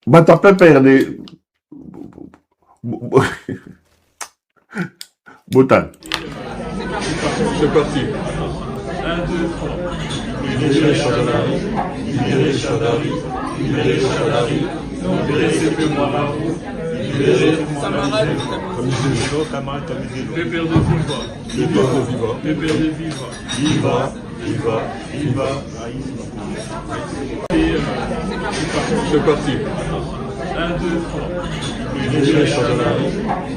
Bah, t'as pas perdre. Botan. C'est parti. 1, 2, 3. Libérez Chadari, libérez Chadari, libérez Chadari, libérez CP Mouamarou, libérez Samarat, Camarade Tamizelo, Pépère de Viva, Pépère de Viva, Viva, c'est parti. 1, 2, 3. Libérez Chadari,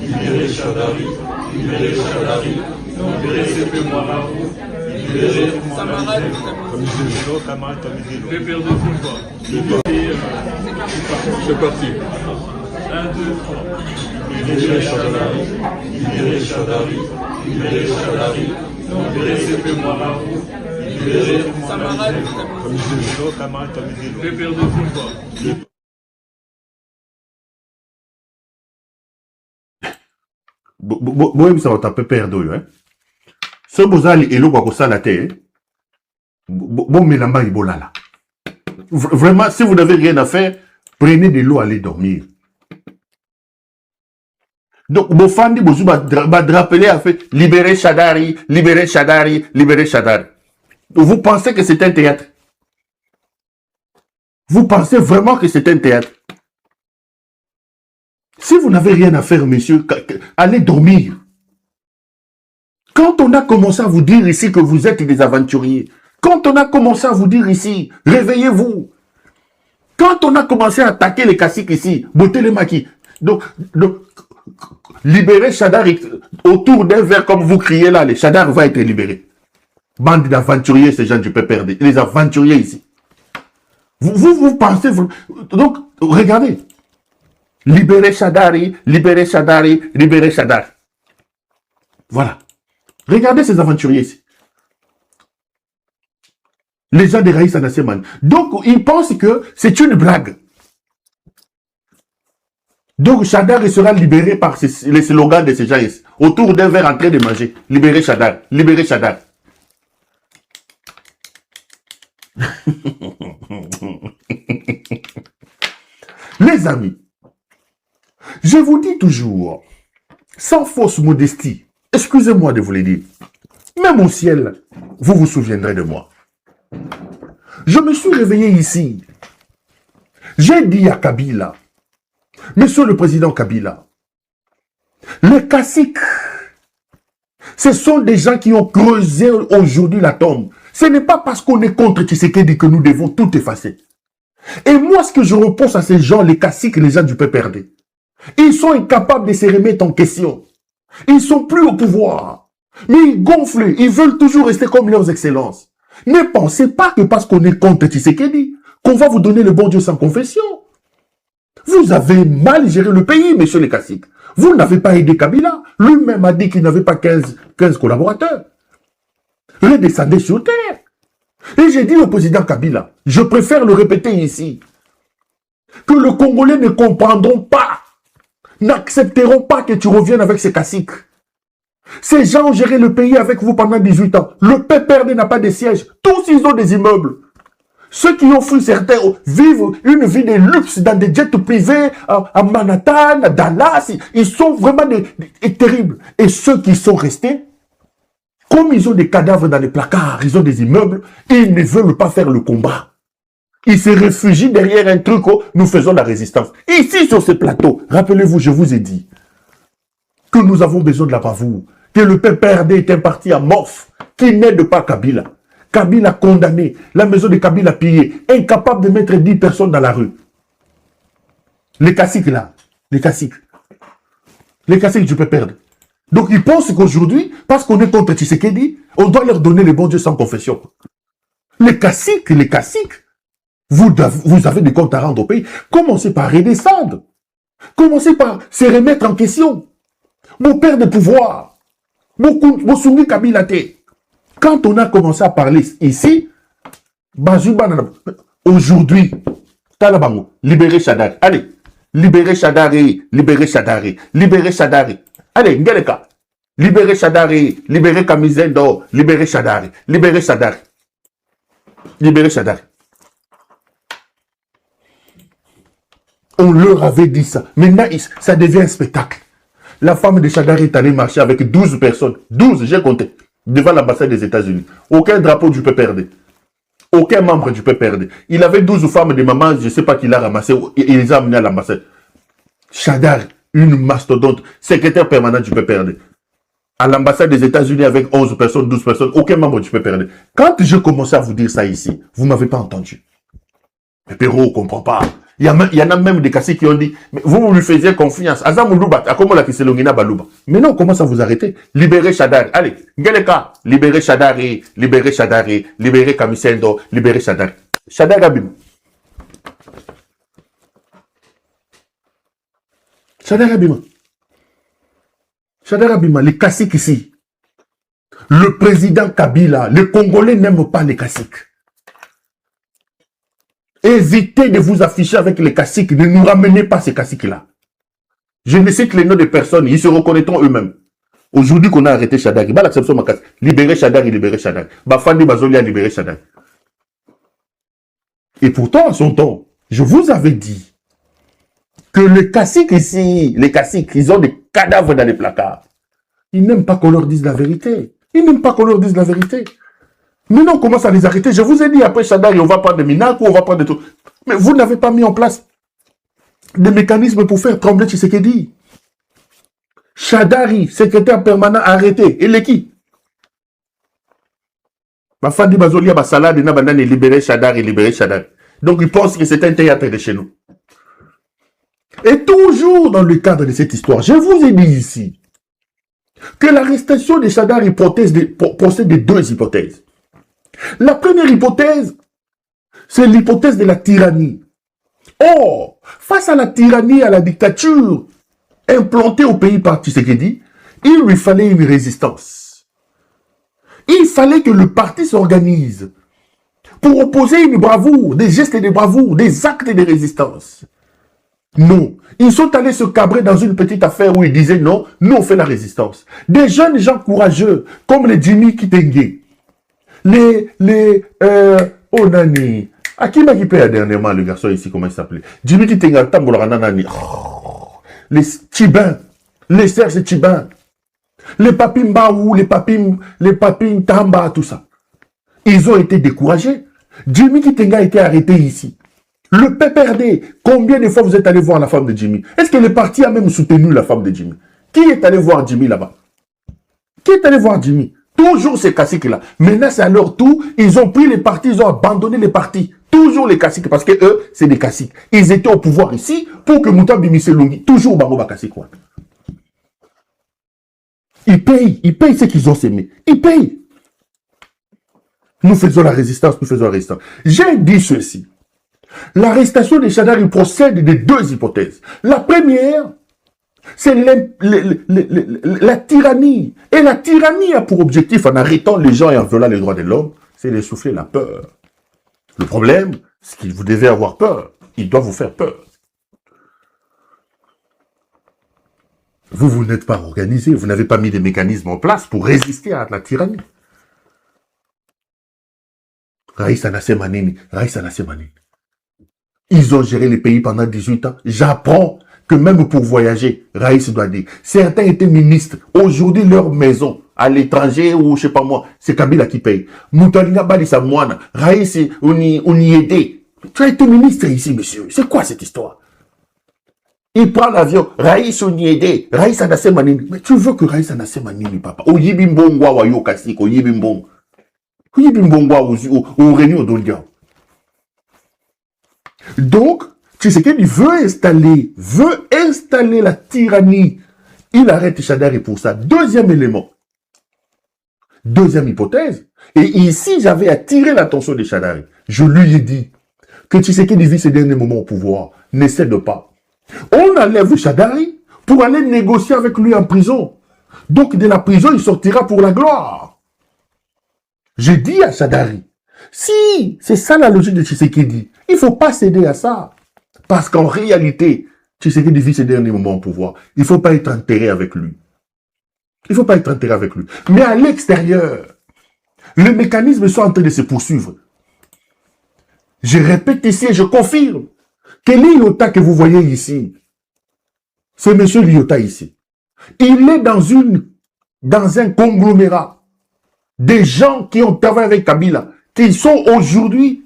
libérez Chadari, libérez Chadari, libérez CP Mouamarou, libérez Samarat, Camarade Tamizelo, Pépère de Viva, c'est parti. 1, 2, 3. Libérez Chadari, libérez Chadari, libérez Chadari, libérez CP Mouamarou, libérez Samarat, Camarade Tamizelo, Pépère de Viva. Moi, ça va taper perdre, hein. Ce bozali et l'eau ça la terre. Bon, mais là-bas, il là. Vraiment, si vous n'avez rien à faire, prenez de l'eau, allez dormir. Donc, vos fans, vous rappeler à fait libérer Chadari, libérer Chadari, libérer Chadari. Vous pensez que c'est un théâtre? Vous pensez vraiment que c'est un théâtre? Si vous n'avez rien à faire, messieurs, allez dormir. Quand on a commencé à vous dire ici que vous êtes des aventuriers, quand on a commencé à vous dire ici, réveillez-vous. Quand on a commencé à attaquer les caciques ici, botter les maquis, donc libérer Chadar autour d'un verre comme vous criez là, les Chadar va être libéré. Bande d'aventuriers, ces gens du PPRD, les aventuriers ici. Vous pensez, donc regardez. Libérez Chadari, libérez Chadari, libérez Chadari. Voilà. Regardez ces aventuriers ici. Les gens de Raïs Anaseman. Donc, ils pensent que c'est une blague. Donc, Chadar sera libéré par les slogans de ces gens ici. Autour d'un verre en train de manger. Libérez Chadar, libérez Chadar. Les amis, je vous dis toujours, sans fausse modestie, excusez-moi de vous le dire, même au ciel, vous vous souviendrez de moi. Je me suis réveillé ici. J'ai dit à Kabila, Monsieur le Président Kabila, les caciques, ce sont des gens qui ont creusé aujourd'hui la tombe. Ce n'est pas parce qu'on est contre Tshisekedi que nous devons tout effacer. Et moi, ce que je repose à ces gens, les caciques, les gens du PPRD, ils sont incapables de se remettre en question. Ils sont plus au pouvoir. Mais ils gonflent, ils veulent toujours rester comme leurs excellences. Ne pensez pas que parce qu'on est contre Tshisekedi, qu'on va vous donner le bon Dieu sans confession. Vous avez mal géré le pays, messieurs les caciques. Vous n'avez pas aidé Kabila. Lui-même a dit qu'il n'avait pas 15 collaborateurs. Redescendez sur terre. Et j'ai dit au président Kabila, je préfère le répéter ici, que les Congolais ne comprendront pas, n'accepteront pas que tu reviennes avec ces caciques. Ces gens ont géré le pays avec vous pendant 18 ans. Le PPRD n'a pas de siège. Tous, ils ont des immeubles. Ceux qui ont fui, certains vivent une vie de luxe dans des jets privés, à Manhattan, à Dallas. Ils sont vraiment terribles. Et ceux qui sont restés, comme ils ont des cadavres dans les placards, ils ont des immeubles, ils ne veulent pas faire le combat. Ils se réfugient derrière un truc, oh, nous faisons la résistance. Ici, sur ce plateau, rappelez-vous, je vous ai dit que nous avons besoin de la bravoure, que le PPRD est un parti amorphe, qui n'aide pas Kabila. Kabila condamné, la maison de Kabila pillée, incapable de mettre 10 personnes dans la rue. Les caciques là, les caciques du PPRD. Donc ils pensent qu'aujourd'hui, parce qu'on est contre Tshisekedi, on doit leur donner le bon Dieu sans confession. Les caciques, vous avez des comptes à rendre au pays. Commencez par redescendre. Commencez par se remettre en question. Mon père de pouvoir, mon soumis Kabila. Quand on a commencé à parler ici, aujourd'hui, Talabango, libérez Chadari. Allez, libérez Chadari, libérez Chadari, libérez Chadari. Allez, Ngeleka, libérez Chadari, libérez Kamizendo, libérez Chadari, libérez Chadari. Libérez Chadari. On leur avait dit ça. Maintenant, ça devient un spectacle. La femme de Shadari est allée marcher avec 12 personnes. 12, j'ai compté. Devant l'ambassade des États-Unis. Aucun drapeau du PPRD. Aucun membre du PPRD. Il avait 12 femmes de maman, je ne sais pas qui l'a ramassé. Il les a amenées à l'ambassade. Shadari, une mastodonte, secrétaire permanent du PPRD. À l'ambassade des États-Unis avec 11 personnes, 12 personnes, aucun membre du PPRD. Quand je commençais à vous dire ça ici, vous ne m'avez pas entendu. Mais Perrault, on ne comprend pas. Il y en a même des cassés qui ont dit, mais vous lui faisiez confiance. Mais non, comment ça vous arrêtez? Libérez Shadari. Allez, Ngeleka, libérez Shadari, libérez Shadari, libérez Kamisendo, libérez Shadari. Shadari Abim. Shadari Abima. Shadari Abima, les caciques ici. Le président Kabila, les Congolais n'aiment pas les caciques. Évitez de vous afficher avec les caciques. Ne nous ramenez pas ces caciques-là. Je ne cite les noms de personnes. Ils se reconnaîtront eux-mêmes. Aujourd'hui qu'on a arrêté Shadari. Libérez Shadari, libérez Shadari. Bafandi Bazolia, libérez Shadari. Et pourtant, à son temps, je vous avais dit que les caciques ici, les caciques, ils ont des cadavres dans les placards. Ils n'aiment pas qu'on leur dise la vérité. Ils n'aiment pas qu'on leur dise la vérité. Maintenant, on commence à les arrêter. Je vous ai dit, après Shadari, on va prendre des Minaku, on va prendre des trucs. Mais vous n'avez pas mis en place des mécanismes pour faire trembler Tshisekedi. Shadari, secrétaire permanent arrêté. Et les qui? Bafandi Bazolia, Basalade, Nabanane, libérer Shadari, libérer Shadari. Donc, ils pensent que c'est un théâtre de chez nous. Et toujours dans le cadre de cette histoire, je vous ai dit ici que l'arrestation de Shadari procède de deux hypothèses. La première hypothèse, c'est l'hypothèse de la tyrannie. Or, face à la tyrannie, à la dictature implantée au pays par Tshisekedi, il lui fallait une résistance. Il fallait que le parti s'organise pour opposer une bravoure, des gestes de bravoure, des actes de résistance. Non, ils sont allés se cabrer dans une petite affaire où ils disaient non, nous on fait la résistance. Des jeunes gens courageux, comme les Jimmy Kitenge, oh Nani, à qui m'a équipé dernièrement le garçon ici, comment il s'appelait? Jimmy Kitenge, Tamboularanani, les Tchibins, les Serge Tchibins, les Papim Baou, les Papim Tamba, tout ça. Ils ont été découragés. Jimmy Kitenge a été arrêté ici. Le PPRD, combien de fois vous êtes allé voir la femme de Jimmy? Est-ce que le parti a même soutenu la femme de Jimmy? Qui est allé voir Jimmy là-bas? Qui est allé voir Jimmy? Toujours ces caciques-là. Maintenant, c'est à leur tour. Ils ont pris les partis, ils ont abandonné les partis. Toujours les caciques, parce que eux, c'est des caciques. Ils étaient au pouvoir ici pour que Mouta Bimiselongi, toujours Bangoba cacique. Ils payent ce qu'ils ont sémé. Ils payent. Nous faisons la résistance, nous faisons la résistance. J'ai dit ceci. L'arrestation de Shadari procède de deux hypothèses. La première, c'est la tyrannie. Et la tyrannie a pour objectif, en arrêtant les gens et en violant les droits de l'homme, c'est de souffler la peur. Le problème, c'est que vous devez avoir peur. Il doit vous faire peur. Vous n'êtes pas organisé, vous n'avez pas mis des mécanismes en place pour résister à la tyrannie. Raïssa Nassemanini. Ils ont géré les pays pendant 18 ans. J'apprends que même pour voyager, Raïs doit dire. Certains étaient ministres. Aujourd'hui, leur maison, à l'étranger ou je sais pas moi, c'est Kabila qui paye. Moutalina Balissa Mouana, Raïs, on y aidait. Tu as été ministre ici, monsieur. C'est quoi cette histoire? Il prend l'avion. Raïs, on y aidait. Raïs Nassemanini. Mais tu veux que Raïs Nassemanini, papa? Oyibimbongwa wa yo kasik, Oyibimbong. Oyibimbongwa ou réunion d'Olga. Donc, Tshisekedi veut installer la tyrannie. Il arrête Shadari pour ça. Deuxième élément. Deuxième hypothèse. Et ici, j'avais attiré l'attention de Shadari. Je lui ai dit que Tshisekedi vit ces derniers moments au pouvoir. Ne cède pas. On enlève Shadari pour aller négocier avec lui en prison. Donc, de la prison, il sortira pour la gloire. J'ai dit à Shadari, si, c'est ça la logique de Tshisekedi. Il ne faut pas céder à ça. Parce qu'en réalité, Tshisekedi vit ses derniers moments au pouvoir. Il ne faut pas être enterré avec lui. Il ne faut pas être enterré avec lui. Mais à l'extérieur, les mécanismes sont en train de se poursuivre. Je répète ici et je confirme que l'Iota que vous voyez ici, ce monsieur Liota ici, il est dans un conglomérat des gens qui ont travaillé avec Kabila, qui sont aujourd'hui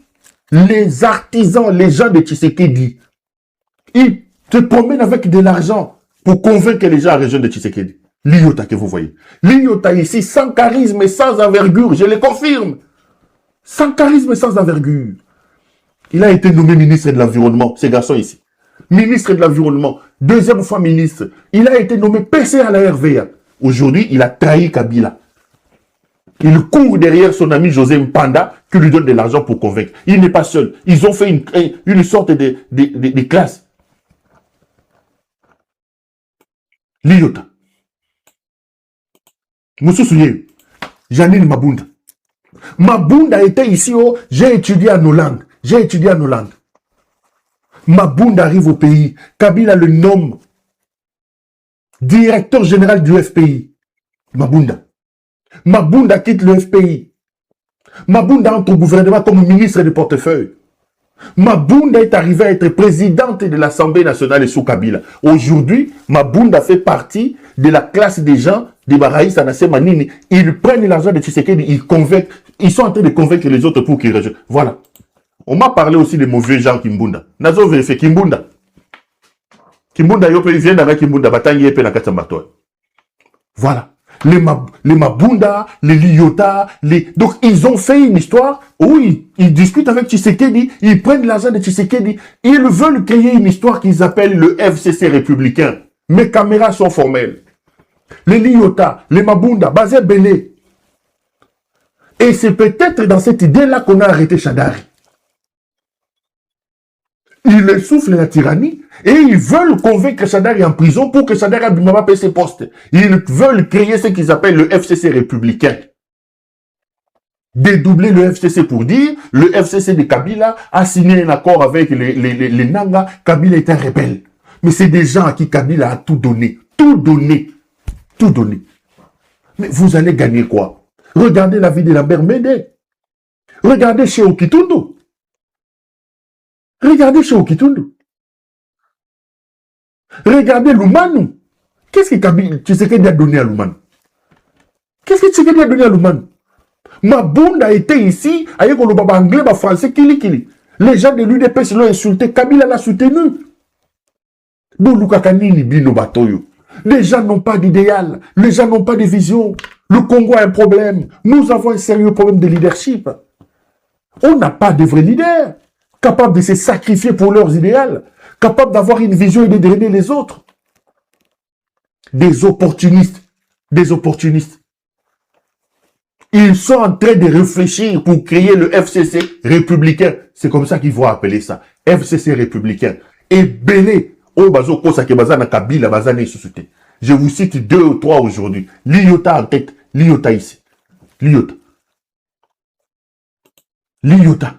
les artisans, les gens de Tshisekedi. Ils se promènent avec de l'argent pour convaincre les gens à la région de Tshisekedi. L'Iota que vous voyez. L'Iota ici, sans charisme et sans envergure, je le confirme. Sans charisme et sans envergure. Il a été nommé ministre de l'Environnement, ce garçon ici. Ministre de l'Environnement, deuxième fois ministre. Il a été nommé PC à la RVA. Aujourd'hui, il a trahi Kabila. Il court derrière son ami José Mpanda qui lui donne de l'argent pour convaincre. Il n'est pas seul. Ils ont fait une sorte de classe. L'Iota. Moussoussouye, Janine Mabunda. Mabunda était ici, j'ai étudié en Hollande. J'ai étudié en Hollande. Mabunda arrive au pays. Kabila le nomme directeur général du FPI. Mabunda. Mabunda quitte le FPI. Mabunda entre au gouvernement comme ministre de portefeuille. Mabunda est arrivé à être présidente de l'Assemblée nationale sous Kabila. Aujourd'hui, Mabunda fait partie de la classe des gens des Baraïs Manini. Ils prennent l'argent de Tshisekedi, ils convainquent, ils sont en train de convaincre les autres pour qu'ils rejettent. Voilà. On m'a parlé aussi des mauvais gens Kimbunda. Nazo vérifié Kimbunda. Kimbunda, il vient avec Kimbunda, Batangi et Penakatambato. Voilà. Les Mabunda, les Liota, donc ils ont fait une histoire où ils discutent avec Tshisekedi, ils prennent l'argent de Tshisekedi, ils veulent créer une histoire qu'ils appellent le FCC républicain. Mes caméras sont formelles. Les Liota, les Mabunda, Bazé Belé. Et c'est peut-être dans cette idée-là qu'on a arrêté Chadari. Ils soufflent la tyrannie et ils veulent convaincre Chadari en prison pour que Chadari Abimama paie ses postes. Ils veulent créer ce qu'ils appellent le FCC républicain. Dédoubler le FCC pour dire le FCC de Kabila a signé un accord avec les Nanga. Kabila est un rebelle. Mais c'est des gens à qui Kabila a tout donné. Tout donné. Tout donné. Mais vous allez gagner quoi? Regardez la vie de Lambert Mende. Regardez chez Okitundu. Regardez chez Okitundu. Regardez Lumanu. Qu'est-ce que Tshisekedi a donné à Lumanu? Qu'est-ce que Tshisekedi a donné à Lumanu? Mabunda était ici, avec le baba anglais, le français, kili. Les gens de l'UDPS l'ont insulté, Kabila l'a soutenu. Les gens n'ont pas d'idéal, les gens n'ont pas de vision. Le Congo a un problème. Nous avons un sérieux problème de leadership. On n'a pas de vrais leaders capables de se sacrifier pour leurs idéaux, capables d'avoir une vision et de drainer les autres. Des opportunistes. Des opportunistes. Ils sont en train de réfléchir pour créer le FCC républicain. C'est comme ça qu'ils vont appeler ça. FCC républicain. Et Belé. Je vous cite 2 ou 3 aujourd'hui. L'Iota en tête. L'Iota ici. L'Iota. L'Iota.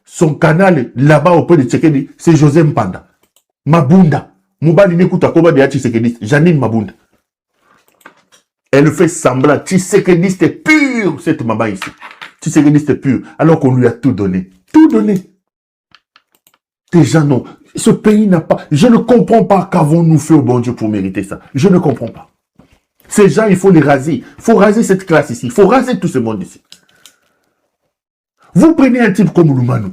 Son canal là-bas auprès de Tshisekedi, c'est José Mpanda. Mabunda. Moubali n'écoute Koba de Tshisekedi. Janine Mabunda. Elle fait semblant. Tshisekediste pur, cette maman ici. Tshisekediste pur. Alors qu'on lui a tout donné. Tout donné. Des gens non. Ce pays n'a pas... Je ne comprends pas qu'avons-nous fait au bon Dieu pour mériter ça. Je ne comprends pas. Ces gens, il faut les raser. Il faut raser cette classe ici. Il faut raser tout ce monde ici. Vous prenez un type comme Lumanu.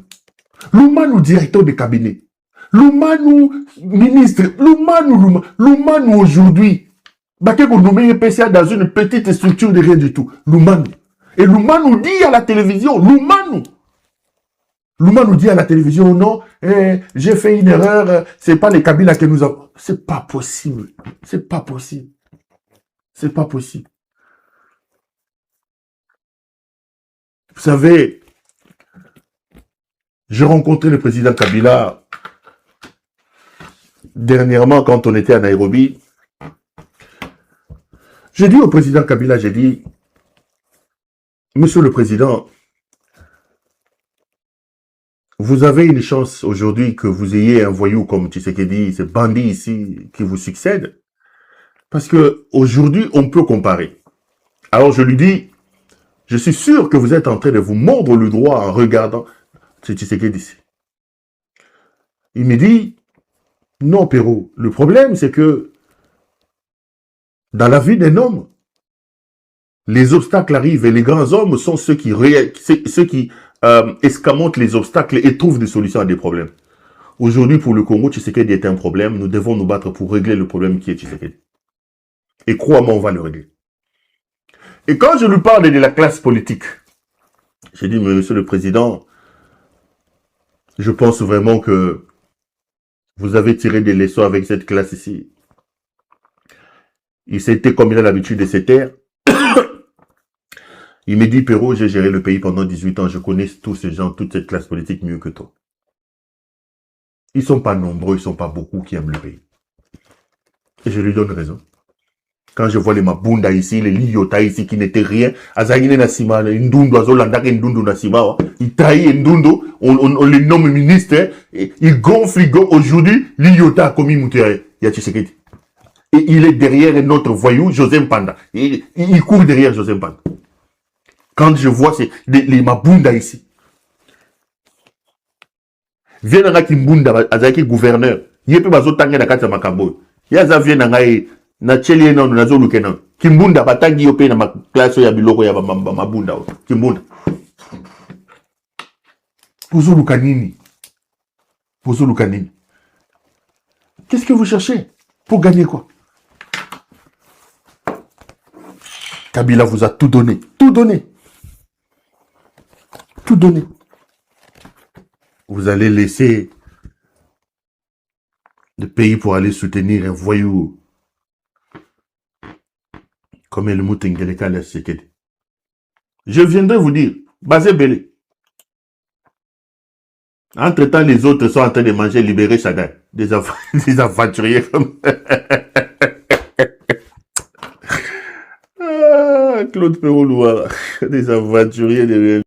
Lumanu, directeur de cabinet. Lumanu, ministre. Lumanu aujourd'hui. Bakeko nommé PCA dans une petite structure de rien du tout. Lumanu. Et Lumanu dit à la télévision, Lumanu dit à la télévision, non, j'ai fait une erreur, c'est pas les Kabila que nous avons. C'est pas possible. C'est pas possible. C'est pas possible. Vous savez, j'ai rencontré le président Kabila dernièrement quand on était à Nairobi. J'ai dit au président Kabila, j'ai dit, Monsieur le Président, vous avez une chance aujourd'hui que vous ayez un voyou comme Tshisekedi, ce bandit ici qui vous succède. Parce que aujourd'hui, on peut comparer. Alors je lui dis, je suis sûr que vous êtes en train de vous mordre le doigt en regardant Tshisekedi ici. Il me dit, non, Perrault, le problème, c'est que dans la vie d'un homme, les obstacles arrivent et les grands hommes sont ceux qui escamotent les obstacles et trouvent des solutions à des problèmes. Aujourd'hui, pour le Congo, Tshisekedi est un problème. Nous devons nous battre pour régler le problème qui est Tshisekedi. Et crois-moi, on va le régler. Et quand je lui parle de la classe politique, j'ai dit, Monsieur le Président, je pense vraiment que vous avez tiré des leçons avec cette classe ici. Il s'était comme il a l'habitude de se taire. Il me dit, Perrault, j'ai géré le pays pendant 18 ans. Je connais tous ces gens, toute cette classe politique mieux que toi. Ils ne sont pas nombreux, ils ne sont pas beaucoup qui aiment le pays. Et je lui donne raison. Quand je vois les Mabunda ici, les Liyota ici qui n'étaient rien, Azagine Nassima, Ndundu, Azolandake Ndundu Nassima, ils trahissent Ndundu, on les nomme ministres, ils gonflent, aujourd'hui, Liyota a commis Moutere, Yachiseketi. Et il est derrière notre voyou, José Mpanda. Il court derrière José Mpanda. Quand je vois les Mabunda ici, viens dans Kimbunda, Azaki gouverneur, il peut pas tanguer dans Kata Makambo. Yaza vient dans na cheli na nazo lukena kimbunda batangi yo pe na maklaso ya biloko ya mabunda kimbunda pozo lukanini qu'est-ce que vous cherchez pour gagner quoi? Kabila vous a tout donné vous allez laisser le pays pour aller soutenir un voyou comme le Moutengeleka la Sekedi. Je viendrai vous dire, Bazé Belé. Entre-temps, les autres sont en train de manger libéré Chagrin. Des aventuriers comme... Claude Perrault, des aventuriers de...